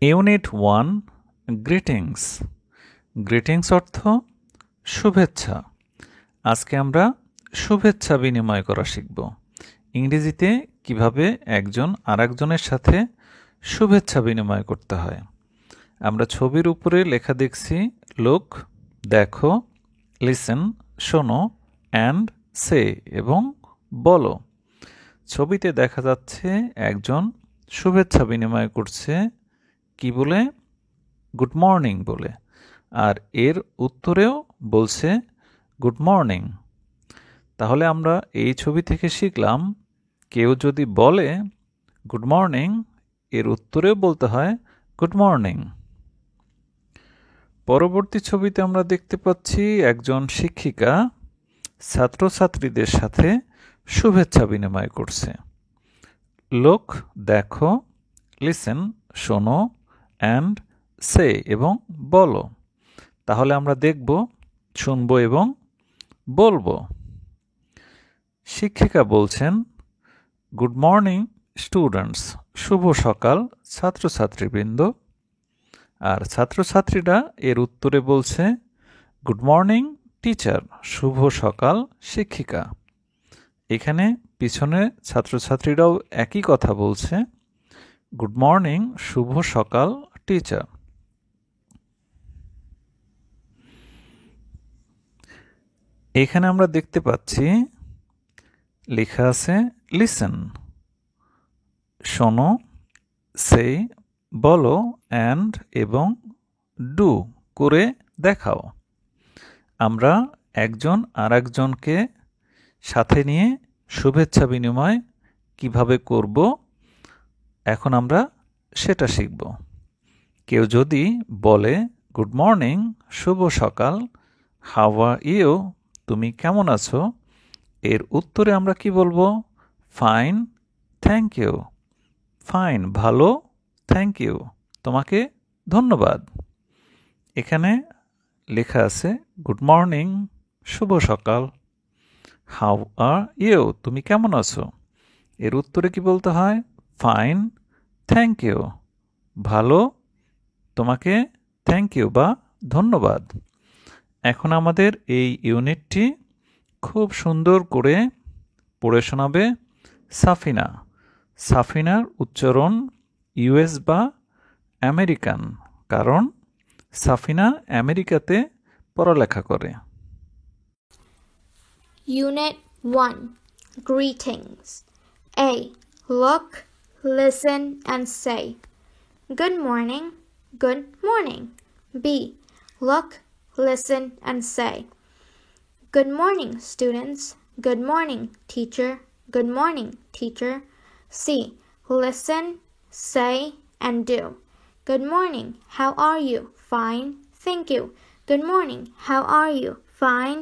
Unit 1 greetings. Greetings অর্থ শুভেচ্ছা। আজকে আমরা শুভেচ্ছা বিনিময় করা শিখব। ইংরেজিতে কিভাবে একজন আরেকজনের সাথে শুভেচ্ছা বিনিময় করতে হয়। আমরা ছবির উপরে লেখা দেখছি লুক, দেখো, লিসেন, শোনো, অ্যান্ড সে এবং বলো। ছবিতে দেখা যাচ্ছে একজন শুভেচ্ছা বিনিময় করছে কি বলে? গুড মর্নিং বলে। আর এর উত্তরেও বলছে গুড মর্নিং। তাহলে আমরা এই ছবি থেকে শিখলাম কেউ যদি বলে গুড মর্নিং, এর উত্তরেও বলতে হয় গুড মর্নিং। পরবর্তী ছবিতে আমরা দেখতে পাচ্ছি একজন শিক্ষিকা ছাত্রছাত্রীদের সাথে শুভেচ্ছা বিনিময় করছে। লুক, দেখো, লিসেন, শোনো, অ্যান্ড সে এবং বলো। তাহলে আমরা দেখব, শুনবো এবং বলবো। শিক্ষিকা বলছেন গুড মর্নিং স্টুডেন্টস, শুভ সকাল ছাত্রছাত্রীবৃন্দ। আর ছাত্রছাত্রীরা এর উত্তরে বলছে গুড মর্নিং টিচার, শুভ সকাল শিক্ষিকা। এখানে পিছনে ছাত্রছাত্রীরাও একই কথা বলছে গুড মর্নিং শুভ সকাল টিচার। এখানে আমরা দেখতে পাচ্ছি লেখা আছে লিসেন, শোনো, সে বলো, অ্যান্ড এবং ডু করে দেখাও। আমরা একজন আরেকজনকে সাথে নিয়ে শুভেচ্ছা বিনিময় কিভাবে করব এখন আমরা সেটা শিখব। কেউ যদি বলে গুড মর্নিং, শুভ সকাল, হাউ আর ইউ, তুমি কেমন আছো, এর উত্তরে আমরা কি বলবো? Fine, thank you. ফাইন ভালো, থ্যাংক ইউ তোমাকে ধন্যবাদ। এখানে লেখা আছে গুড মর্নিং শুভ সকাল, হাউ আর ইউ তুমি কেমন আছো, এর উত্তরে কি বলতে হয়? ফাইন, থ্যাংক ইউ ভালো, তোমাকে থ্যাংক ইউ বা ধন্যবাদ। এখন আমাদের এই ইউনিটটি খুব সুন্দর করে পড়ে শোনাবে সাফিনা। সাফিনার উচ্চারণ ইউএস বা আমেরিকান, কারণ সাফিনা আমেরিকাতে পড়ালেখা করে। Unit 1 Greetings. A. Look, listen, and say good morning, good morning. B. Look, listen, and say good morning, students. Good morning, teacher. Good morning, teacher. C. Listen, say, and do. Good morning, how are you? Fine, thank you. Good morning, how are you? Fine,